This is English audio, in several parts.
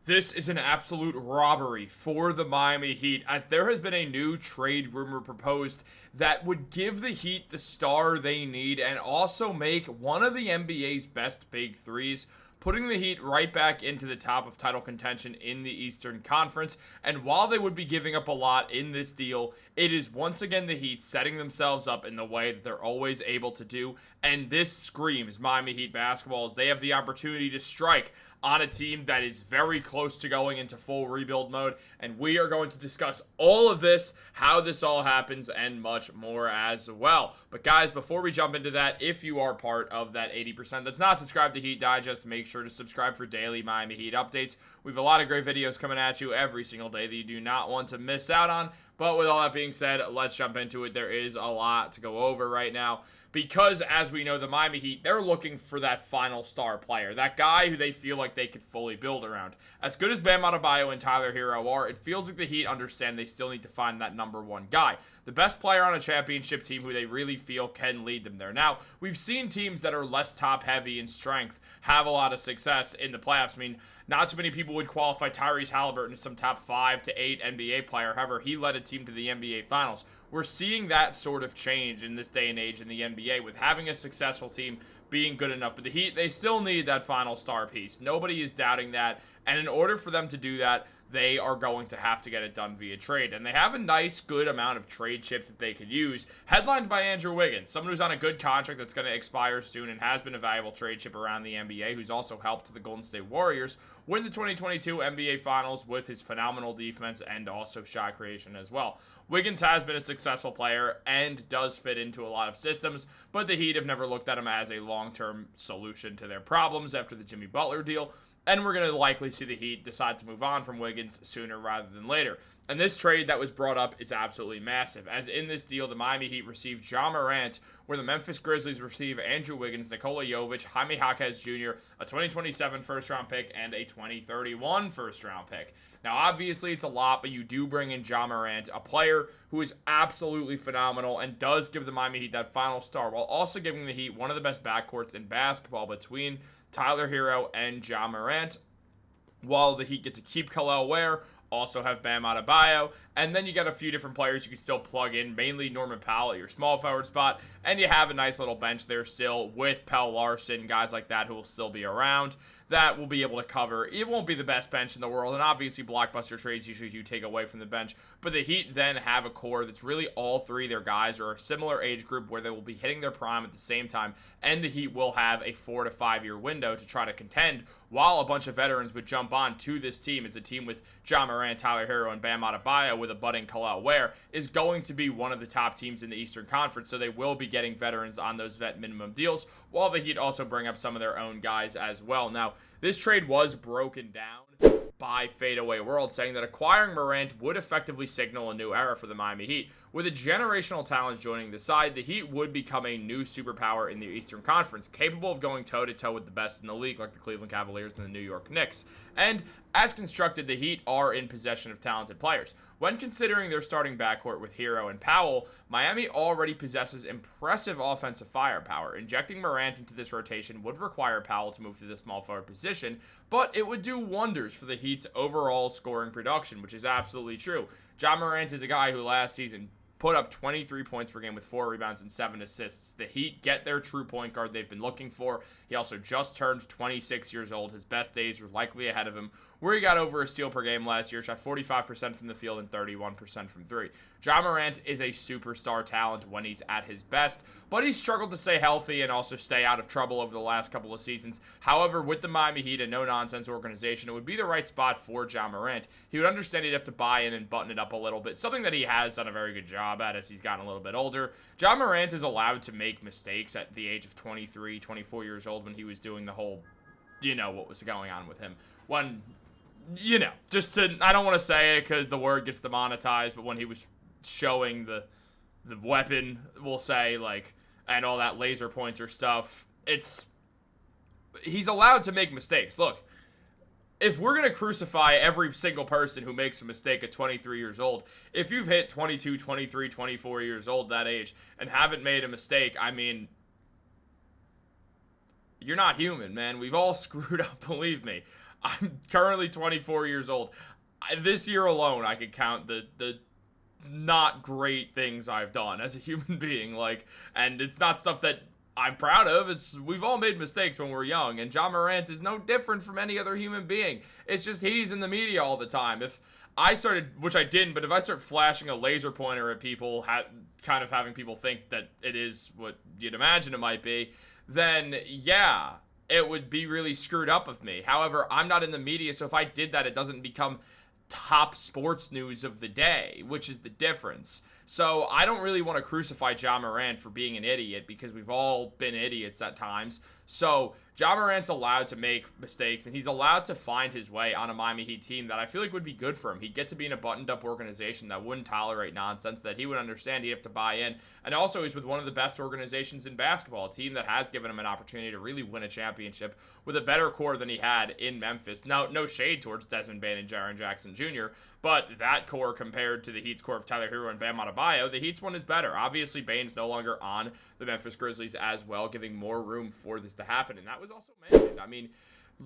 This is an absolute robbery for the Miami Heat, as there has been a new trade rumor proposed that would give the Heat the star they need and also make one of the NBA's best big threes, putting the Heat right back into the top of title contention in the Eastern Conference. And while they would be giving up a lot in this deal, it is once again the Heat setting themselves up in the way that they're always able to do. And this screams Miami Heat basketball, as they have the opportunity to strike on a team that is very close to going into full rebuild mode. And we are going to discuss all of this, how this all happens, and much more as well. But guys, before we jump into that, if you are part of that 80% that's not subscribed to Heat Digest, make sure to subscribe for daily Miami Heat updates. We have a lot of great videos coming at you every single day that you do not want to miss out on. But with all that being said, let's jump into it. There is a lot to go over right now, because as we know, the Miami Heat, they're looking for that final star player, that guy who they feel like they could fully build around. As good as Bam Adebayo and Tyler Hero are, it feels like the Heat understand they still need to find that number one guy, the best player on a championship team who they really feel can lead them there. Now, we've seen teams that are less top heavy in strength have a lot of success in the playoffs. I mean, not too many people would qualify Tyrese Halliburton as some top 5 to 8 NBA player. However, he led a team to the NBA Finals. We're seeing that sort of change in this day and age in the NBA, with having a successful team being good enough. But the Heat, they still need that final star piece. Nobody is doubting that. And in order for them to do that, they are going to have to get it done via trade. And they have a nice, good amount of trade chips that they could use, headlined by Andrew Wiggins, someone who's on a good contract that's going to expire soon and has been a valuable trade chip around the NBA, who's also helped the Golden State Warriors win the 2022 NBA Finals with his phenomenal defense and also shot creation as well. Wiggins has been a successful player and does fit into a lot of systems, but the Heat have never looked at him as a long-term solution to their problems after the Jimmy Butler deal. And we're going to likely see the Heat decide to move on from Wiggins sooner rather than later. And this trade that was brought up is absolutely massive, as in this deal, the Miami Heat received Ja Morant, where the Memphis Grizzlies receive Andrew Wiggins, Nikola Jovic, Jaime Jaquez Jr., a 2027 first-round pick, and a 2031 first-round pick. Now, obviously, it's a lot, but you do bring in Ja Morant, a player who is absolutely phenomenal and does give the Miami Heat that final star, while also giving the Heat one of the best backcourts in basketball between Tyler Hero and Ja Morant, while the Heat get to keep Khalil Ware, also have Bam Adebayo, and then you got a few different players you can still plug in, mainly Norman Powell at your small forward spot, and you have a nice little bench there still with Pell Larson, guys like that who will still be around, that will be able to cover. It won't be the best bench in the world, and obviously blockbuster trades usually do take away from the bench, but the Heat then have a core that's really all three of their guys are a similar age group where they will be hitting their prime at the same time, and the Heat will have a 4 to 5 year window to try to contend, while a bunch of veterans would jump on to this team. As a team with Ja Morant, Tyler Hero, and Bam Adebayo with a budding Khalil Ware is going to be one of the top teams in the Eastern Conference, so they will be getting veterans on those vet minimum deals, while the Heat also bring up some of their own guys as well. Now, this trade was broken down by Fadeaway World, saying that acquiring Morant would effectively signal a new era for the Miami Heat. With a generational talent joining the side, the Heat would become a new superpower in the Eastern Conference, capable of going toe-to-toe with the best in the league, like the Cleveland Cavaliers and the New York Knicks. And as constructed, the Heat are in possession of talented players. When considering their starting backcourt with Hero and Powell, Miami already possesses impressive offensive firepower. Injecting Morant into this rotation would require Powell to move to the small forward position, but it would do wonders for the Heat's overall scoring production, which is absolutely true. Ja Morant is a guy who last season put up 23 points per game with 4 rebounds and 7 assists. The Heat get their true point guard they've been looking for. He also just turned 26 years old. His best days were likely ahead of him, where he got over a steal per game last year, shot 45% from the field and 31% from 3. Ja Morant is a superstar talent when he's at his best, but he's struggled to stay healthy and also stay out of trouble over the last couple of seasons. However, with the Miami Heat, a no-nonsense organization, it would be the right spot for Ja Morant. He would understand he'd have to buy in and button it up a little bit, something that he has done a very good job at as he's gotten a little bit older. Ja Morant is allowed to make mistakes at the age of 23, 24 years old when he was doing the whole, what was going on with him. When, I don't want to say it because the word gets demonetized, but when he was showing the weapon, we'll say, and all that laser pointer stuff, he's allowed to make mistakes. Look, if we're going to crucify every single person who makes a mistake at 23 years old, if you've hit 22, 23, 24 years old, that age, and haven't made a mistake, I mean, you're not human, man. We've all screwed up, believe me. I'm currently 24 years old. This year alone, I could count the not great things I've done as a human being. Like, and it's not stuff that I'm proud of. We've all made mistakes when we're young, and Ja Morant is no different from any other human being. It's just he's in the media all the time. If I started, which I didn't, but if I start flashing a laser pointer at people, kind of having people think that it is what you'd imagine it might be, then yeah, it would be really screwed up of me. However, I'm not in the media, so if I did that, it doesn't become top sports news of the day, which is the difference. So I don't really want to crucify Ja Morant for being an idiot, because we've all been idiots at times. So Ja Morant's allowed to make mistakes, and he's allowed to find his way on a Miami Heat team that I feel like would be good for him. He'd get to be in a buttoned-up organization that wouldn't tolerate nonsense, that he would understand he'd have to buy in. And also, he's with one of the best organizations in basketball, a team that has given him an opportunity to really win a championship with a better core than he had in Memphis. Now, no shade towards Desmond Bane and Jaren Jackson Jr., but that core compared to the Heat's core of Tyler Hero and Bam Adebayo, the Heat's one is better. Obviously, Bane's no longer on the Memphis Grizzlies as well, giving more room for this to happen. And that was also mentioned. I mean,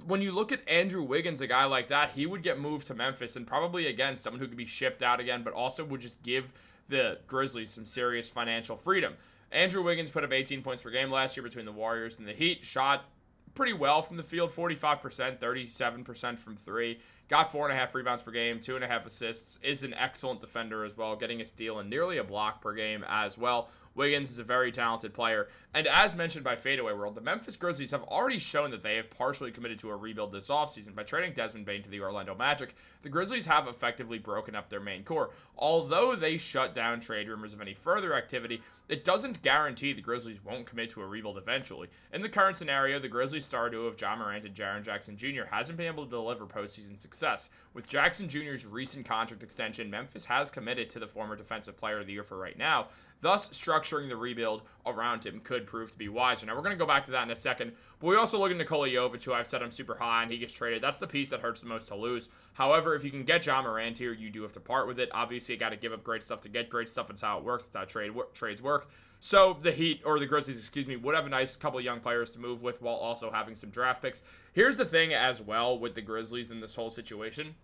when you look at Andrew Wiggins, a guy like that, he would get moved to Memphis, and probably, again, someone who could be shipped out again, but also would just give the Grizzlies some serious financial freedom. Andrew Wiggins put up 18 points per game last year between the Warriors and the Heat, shot pretty well from the field, 45%, 37% from three, got 4.5 rebounds per game, 2.5 assists, is an excellent defender as well, getting a steal and nearly a block per game as well. Wiggins is a very talented player, and as mentioned by Fadeaway World, the Memphis Grizzlies have already shown that they have partially committed to a rebuild this offseason. By trading Desmond Bane to the Orlando Magic, the Grizzlies have effectively broken up their main core. Although they shut down trade rumors of any further activity, it doesn't guarantee the Grizzlies won't commit to a rebuild eventually. In the current scenario, the Grizzlies star duo of Ja Morant and Jaren Jackson Jr. hasn't been able to deliver postseason success. With Jackson Jr.'s recent contract extension, Memphis has committed to the former Defensive Player of the Year for right now. Thus, structuring the rebuild around him could prove to be wiser. Now, we're going to go back to that in a second, but we also look at Nikola Jovic, who I've said I'm super high on. He gets traded. That's the piece that hurts the most to lose. However, if you can get Ja Morant here, you do have to part with it. Obviously, you got to give up great stuff to get great stuff. It's how it works. It's how trades work. So the Heat, or the Grizzlies, would have a nice couple young players to move with while also having some draft picks. Here's the thing as well with the Grizzlies in this whole situation.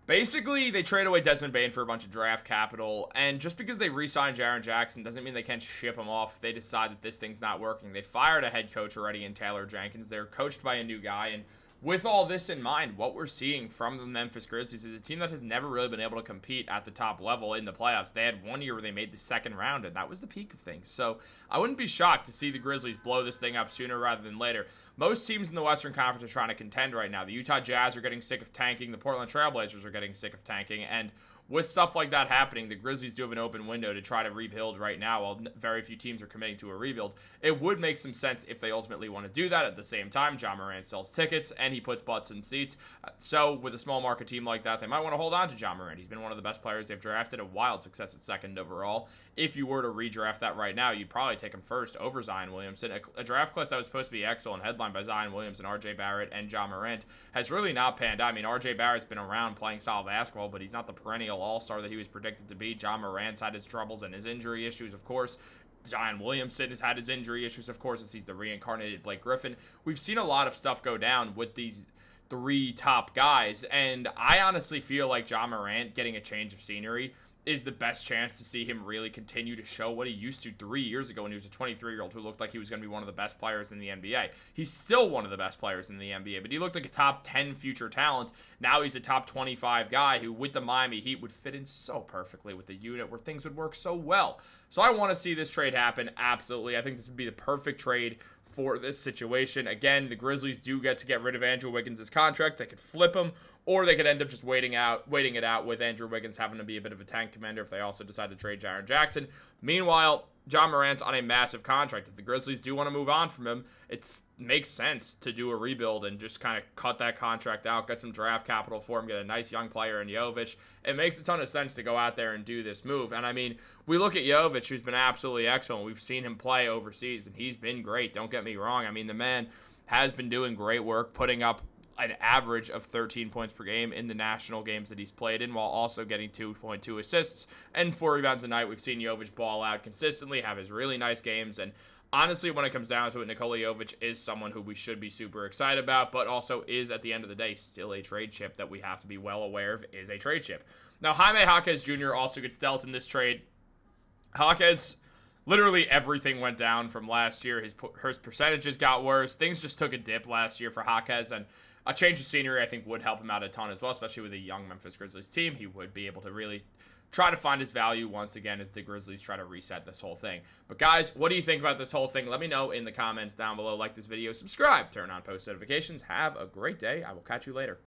Basically, they trade away Desmond Bane for a bunch of draft capital, and just because they re-signed Jaren Jackson doesn't mean they can't ship him off if they decide that this thing's not working. They fired a head coach already in Taylor Jenkins. They're coached by a new guy, and with all this in mind, what we're seeing from the Memphis Grizzlies is a team that has never really been able to compete at the top level in the playoffs. They had one year where they made the second round, and that was the peak of things. So I wouldn't be shocked to see the Grizzlies blow this thing up sooner rather than later. Most teams in the Western Conference are trying to contend right now. The Utah Jazz are getting sick of tanking. The Portland Trailblazers are getting sick of tanking. And with stuff like that happening, the Grizzlies do have an open window to try to rebuild right now while very few teams are committing to a rebuild. It would make some sense if they ultimately want to do that. At the same time, Ja Morant sells tickets and he puts butts in seats. So with a small market team like that, they might want to hold on to Ja Morant. He's been one of the best players they've drafted, a wild success at second overall. If you were to redraft that right now, you'd probably take him first over Zion Williamson. A draft class that was supposed to be excellent, headlined by Zion Williamson, RJ Barrett, and Ja Morant, has really not panned out. I mean, RJ Barrett's been around playing solid basketball, but he's not the perennial all-star that he was predicted to be. Ja Morant's had his troubles and his injury issues, of course. Zion Williamson has had his injury issues, of course, as he's the reincarnated Blake Griffin. We've seen a lot of stuff go down with these three top guys, and I honestly feel like Ja Morant getting a change of scenery is the best chance to see him really continue to show what he used to 3 years ago when he was a 23-year-old who looked like he was going to be one of the best players in the NBA. He's still one of the best players in the NBA, but he looked like a top 10 future talent. Now he's a top 25 guy who, with the Miami Heat, would fit in so perfectly with the unit where things would work so well. So I want to see this trade happen, absolutely. I think this would be the perfect trade for this situation. Again, the Grizzlies do get to get rid of Andrew Wiggins' contract. They could flip him, or they could end up just waiting it out with Andrew Wiggins having to be a bit of a tank commander if they also decide to trade Jaren Jackson. Meanwhile, Ja Morant's on a massive contract. If the Grizzlies do want to move on from him, it makes sense to do a rebuild and just kind of cut that contract out, get some draft capital for him, get a nice young player in Jovic. It makes a ton of sense to go out there and do this move. And I mean, we look at Jovic, who's been absolutely excellent. We've seen him play overseas, and he's been great. Don't get me wrong. I mean, the man has been doing great work, putting up an average of 13 points per game in the national games that he's played in, while also getting 2.2 assists and 4 rebounds a night. We've seen Jovic ball out consistently, have his really nice games, and honestly, when it comes down to it, Nikola Jovic is someone who we should be super excited about, but also is, at the end of the day, still a trade chip that we have to be well aware of is a trade chip. Now, Jaime Jaquez Jr. also gets dealt in this trade. Jaquez, literally everything went down from last year. His percentages got worse. Things just took a dip last year for Jaquez, and a change of scenery, I think, would help him out a ton as well, especially with a young Memphis Grizzlies team. He would be able to really try to find his value once again as the Grizzlies try to reset this whole thing. But guys, what do you think about this whole thing? Let me know in the comments down below. Like this video, subscribe, turn on post notifications. Have a great day. I will catch you later.